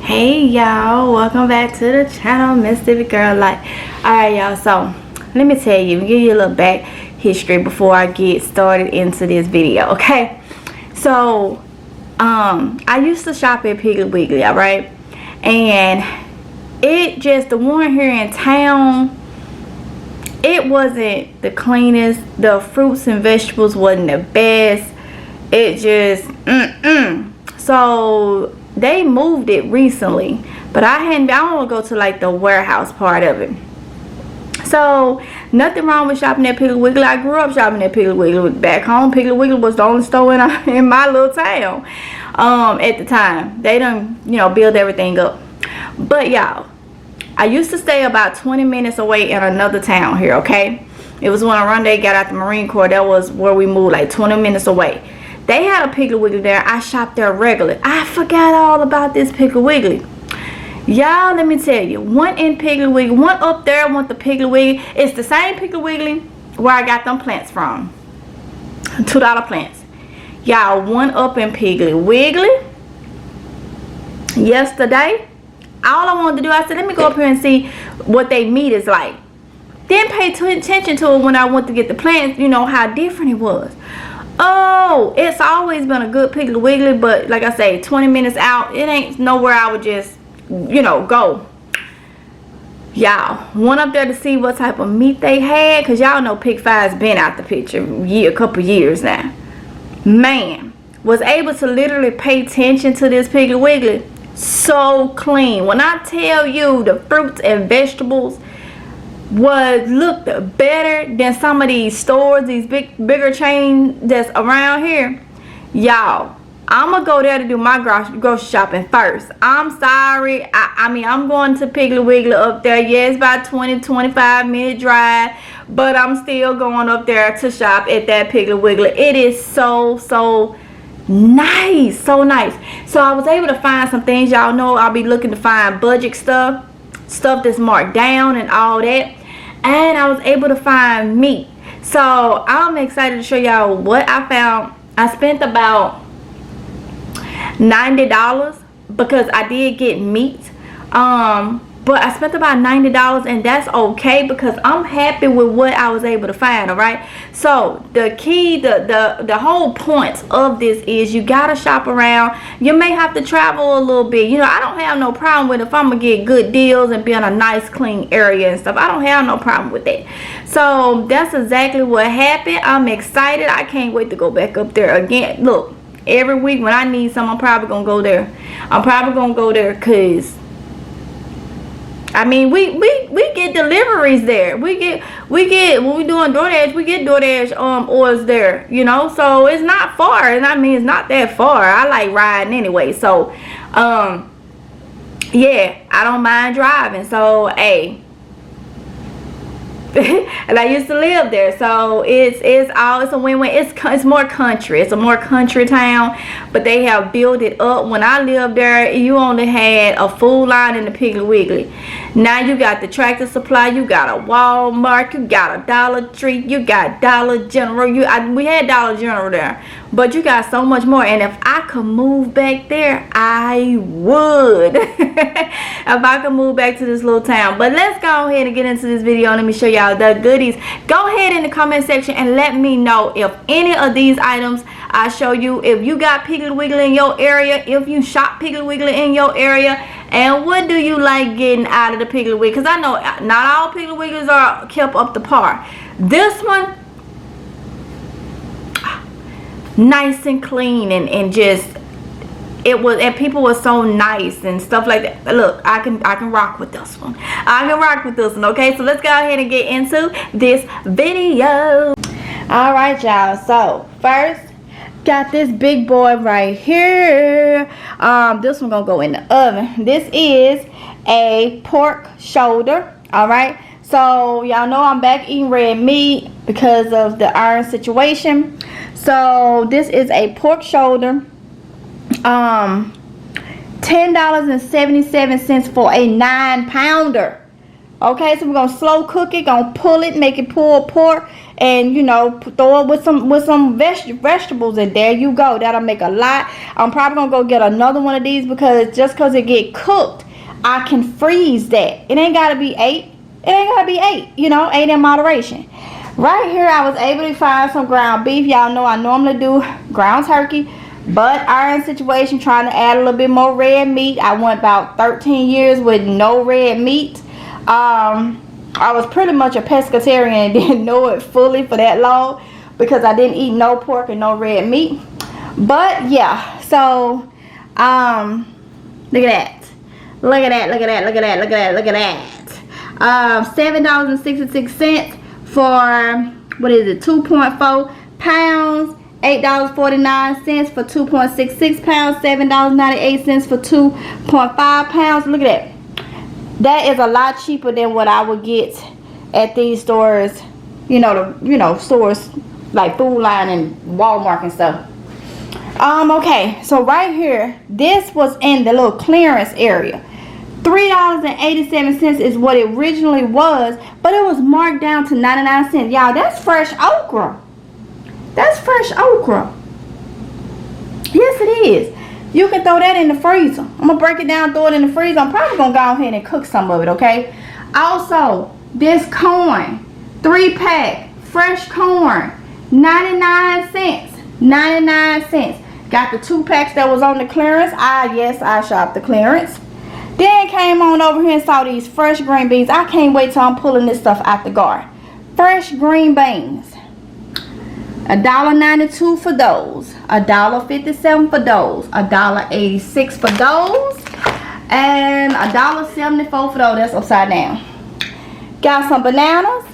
Hey y'all, welcome back to the channel, Mississippi Girl Life. Alright y'all, so let me tell you, give you a little back history before I get started into this video, okay? So I used to shop at Piggly Wiggly, alright? And it just, the one here in town, it wasn't the cleanest. The fruits and vegetables wasn't the best. It just so they moved it recently, but I don't want to go to like the warehouse part of it. So nothing wrong with shopping at Piggly Wiggly. I grew up shopping at Piggly Wiggly. Back home, Piggly Wiggly was the only store in my little town at the time. They done build everything up. But y'all, I used to stay about 20 minutes away in another town here, okay? It was when Oronde got out the Marine Corps. That was where we moved, like 20 minutes away. They had a Piggly Wiggly there. I shopped there regularly. I forgot all about this Piggly Wiggly. Y'all, let me tell you. One in Piggly Wiggly, one up there, one the Piggly Wiggly. It's the same Piggly Wiggly where I got them plants from. $2 plants. Y'all, one up in Piggly Wiggly. Yesterday, all I wanted to do, I said, let me go up here and see what they meat is like. Didn't pay attention to it when I went to get the plants, how different it was. Oh, it's always been a good Piggly Wiggly, but like I say, 20 minutes out, it ain't nowhere I would just, go. Y'all, went up there to see what type of meat they had, because y'all know Pig 5's been out the picture a couple years now. Man, was able to literally pay attention to this Piggly Wiggly. So clean. When I tell you the fruits and vegetables looked better than some of these stores, these bigger chains that's around here, y'all, I'm gonna go there to do my grocery shopping first. I'm sorry, I mean, I'm going to Piggly Wiggly up there. Yeah, it's about 20-25 minute drive, but I'm still going up there to shop at that Piggly Wiggly. It is so nice, so nice. So I was able to find some things. Y'all know I'll be looking to find budget stuff that's marked down and all that, and I was able to find meat. So I'm excited to show y'all what I found. I spent about $90 because I did get meat, but I spent about $90, and that's okay because I'm happy with what I was able to find. All right, so the key, the whole point of this is you gotta shop around. You may have to travel a little bit. I don't have no problem with if I'm gonna get good deals and be in a nice clean area and stuff. I don't have no problem with that. So that's exactly what happened. I'm excited. I can't wait to go back up there again. Look, every week when I need something, I'm probably gonna go there. I'm probably gonna go there because I mean, we get deliveries there. We get when we doing DoorDash, we get DoorDash orders there, so it's not far. And I mean, it's not that far. I like riding anyway, so yeah, I don't mind driving. So hey, and I used to live there, so it's a win-win. It's more country. It's a more country town, but they have built it up. When I lived there, you only had a food line in the Piggly Wiggly. Now you got the Tractor Supply, you got a Walmart, you got a Dollar Tree, you got Dollar General. We had Dollar General there, but you got so much more. And if I could move back there, I would. If I could move back to this little town. But let's go ahead and get into this video. Let me show y'all the goodies. Go ahead in the comment section and let me know if any of these items I show you, if you got Piggly Wiggly in your area, if you shop Piggly Wiggly in your area, and what do you like getting out of the Piggly Wiggly? Because I know not all Piggly Wigglies are kept up to par. This one, nice and clean, and just it was, and people were so nice and stuff like that. Look, I can rock with this one. I can rock with this one. Okay, so let's go ahead and get into this video. All right, y'all. So first, got this big boy right here. This one gonna go in the oven. This is a pork shoulder. All right. So y'all know I'm back eating red meat because of the iron situation. So this is a pork shoulder. $10.77 for a 9-pounder. Okay, so we're gonna slow cook it, gonna pull it, make it pulled pork, and you know, throw it with some vegetables, and there you go. That'll make a lot. I'm probably gonna go get another one of these because just cause it get cooked, I can freeze that. It ain't gotta be 8. It ain't gotta be 8. You know, 8 in moderation. Right here, I was able to find some ground beef. Y'all know I normally do ground turkey, but iron situation, trying to add a little bit more red meat. I went about 13 years with no red meat. I was pretty much a pescatarian and didn't know it fully for that long because I didn't eat no pork and no red meat. But yeah, so look at that. Look at that, look at that, look at that, look at that, look at that. $7.66 for, what is it, 2.4 pounds. $8.49 for 2.66 pounds. $7.98 for 2.5 pounds. Look at that. That is a lot cheaper than what I would get at these stores, stores like Food Line and Walmart and stuff. Okay, so right here, this was in the little clearance area. $3.87 is what it originally was, but it was marked down to 99 cents. Y'all, that's fresh okra. That's fresh okra. Yes, it is. You can throw that in the freezer. I'm going to break it down, throw it in the freezer. I'm probably going to go ahead and cook some of it, okay? Also, this corn, 3-pack, fresh corn, 99 cents. 99 cents. Got the 2 packs that was on the clearance. Yes, I shopped the clearance. Then came on over here and saw these fresh green beans. I can't wait till I'm pulling this stuff out the garden. Fresh green beans. $1.92 for those. $1.57 for those. $1.86 for those. And $1.74 for those. That's upside down. Got some bananas.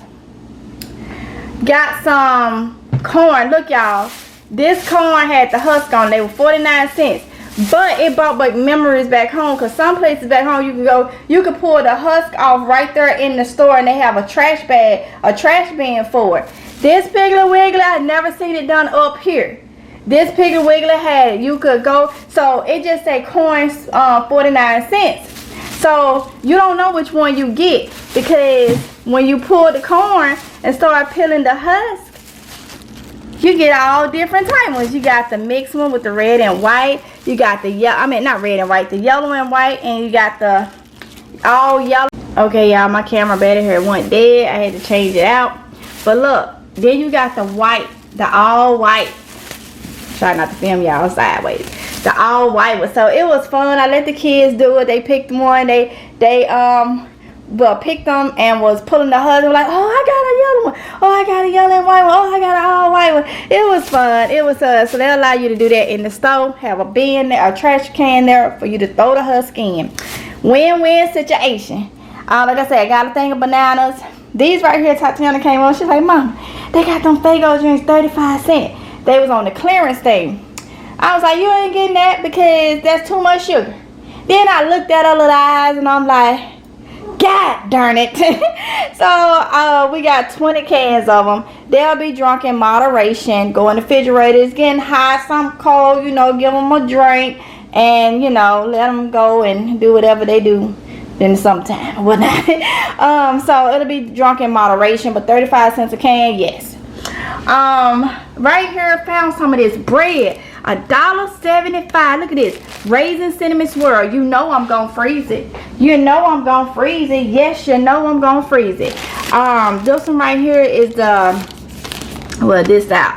Got some corn. Look, y'all. This corn had the husk on. They were 49 cents. But it brought back memories back home, because some places back home you can go, you can pull the husk off right there in the store and they have a trash bin for it. This Piggly Wiggly, I've never seen it done up here. This Piggly Wiggly had it. You could go, so it just say corn 49 cents. So you don't know which one you get, because when you pull the corn and start peeling the husk, you get all different type ones. You got the mixed one with the red and white. You got the yellow, not red and white, the yellow and white, and you got the all yellow. Okay, y'all, my camera battery here went dead. I had to change it out. But look, then you got the white, the all white. Try not to film y'all sideways. The all white one. So it was fun. I let the kids do it. They picked one. They picked them and was pulling the husk. Like, oh, I got a yellow one. Oh, I got a yellow and white one. Oh, I got an all white one. It was fun. It was so they allow you to do that in the store. Have a bin there, a trash can there for you to throw the husk in. Win-win situation. Like I said, I got a thing of bananas. These right here, Tatiana came on. She's like, Mom, they got them Faygo drinks 35 cents. They was on the clearance thing. I was like, you ain't getting that because that's too much sugar. Then I looked at her little eyes and I'm like, God darn it. So we got 20 cans of them. They'll be drunk in moderation. Go in the refrigerator. It's getting hot, some cold, give them a drink, and let them go and do whatever they do in sometime or whatnot. So it'll be drunk in moderation, but 35 cents a can, yes. Right here, found some of this bread. $1.75. Look at this. Raisin cinnamon swirl. You know I'm gonna freeze it. You know I'm gonna freeze it. Yes, you know I'm gonna freeze it. This one right here is the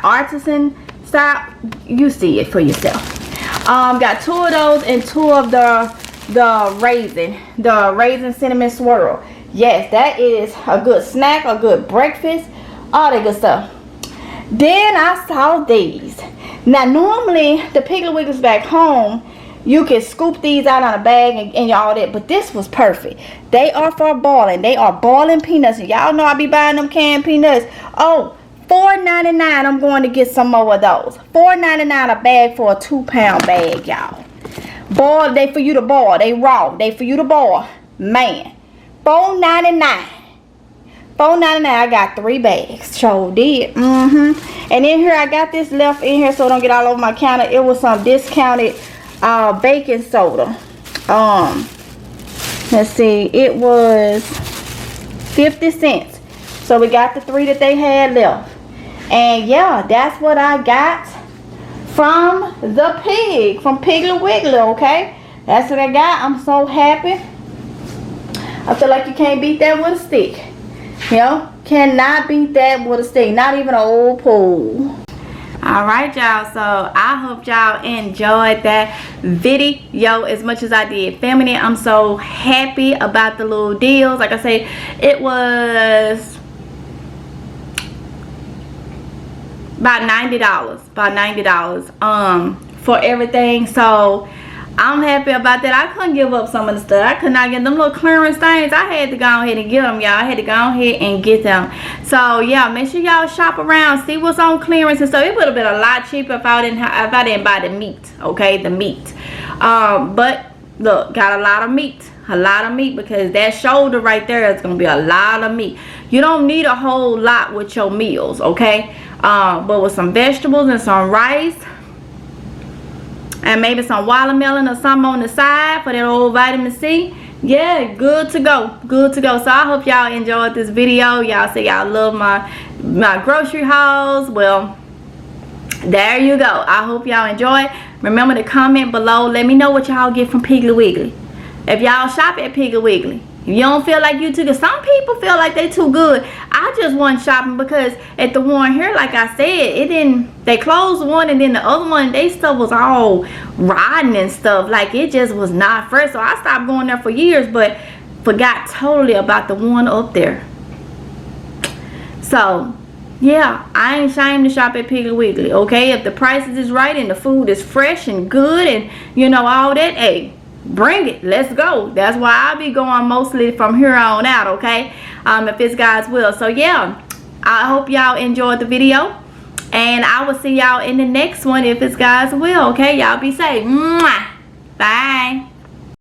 artisan style. You see it for yourself. Got 2 of those and 2 of the raisin cinnamon swirl. Yes, that is a good snack, a good breakfast, all that good stuff. Then I saw these. Now normally the Piggly Wigglies back home, you can scoop these out on a bag and all that, but this was perfect. They are for boiling. They are boiling peanuts. Y'all know I be buying them canned peanuts. Oh, $4.99. I'm going to get some more of those. $4.99 a bag for a 2-pound bag, y'all. Boil, they for you to boil. They raw. They for you to boil. Man, $4.99. $4.99. I got 3 bags. Sure did. And in here I got this left in here so it don't get all over my counter. It was some discounted baking soda. Let's see. It was 50 cents. So we got the 3 that they had left. And yeah, that's what I got from the pig, from Piggly Wiggly, okay? That's what I got. I'm so happy. I feel like you can't beat that with a stick. You know, cannot beat that with a stick. Not even an old pole. Alright, y'all, so I hope y'all enjoyed that video as much as I did filming it. I'm so happy about the little deals. Like I said, it was about $90. About $90 for everything. So I'm happy about that. I couldn't give up some of the stuff. I could not get them little clearance things. I had to go ahead and get them, y'all. I had to go ahead and get them. So yeah, make sure y'all shop around, see what's on clearance and stuff. It would have been a lot cheaper if I didn't buy the meat. Okay, the meat. But look, got a lot of meat. A lot of meat, because that shoulder right there is gonna be a lot of meat. You don't need a whole lot with your meals, okay? But with some vegetables and some rice, and maybe some watermelon or something on the side for that old vitamin C, yeah, good to go. Good to go. So I hope y'all enjoyed this video. Y'all say y'all love my grocery hauls. Well, there you go. I hope y'all enjoy. Remember to comment below. Let me know what y'all get from Piggly Wiggly. If y'all shop at Piggly Wiggly, if you don't feel like you too good, some people feel like they too good. I just wasn't shopping because at the one here, like I said, they closed one, and then the other one, they stuff was all rotten and stuff. Like, it just was not fresh. So I stopped going there for years, but forgot totally about the one up there. So yeah, I ain't ashamed to shop at Piggly Wiggly, okay? If the prices is right and the food is fresh and good and you know all that, hey, bring it. Let's go. That's why I'll be going mostly from here on out, okay? If it's God's will. So yeah, I hope y'all enjoyed the video, and I will see y'all in the next one if it's God's will, okay? Y'all be safe. Mwah. Bye.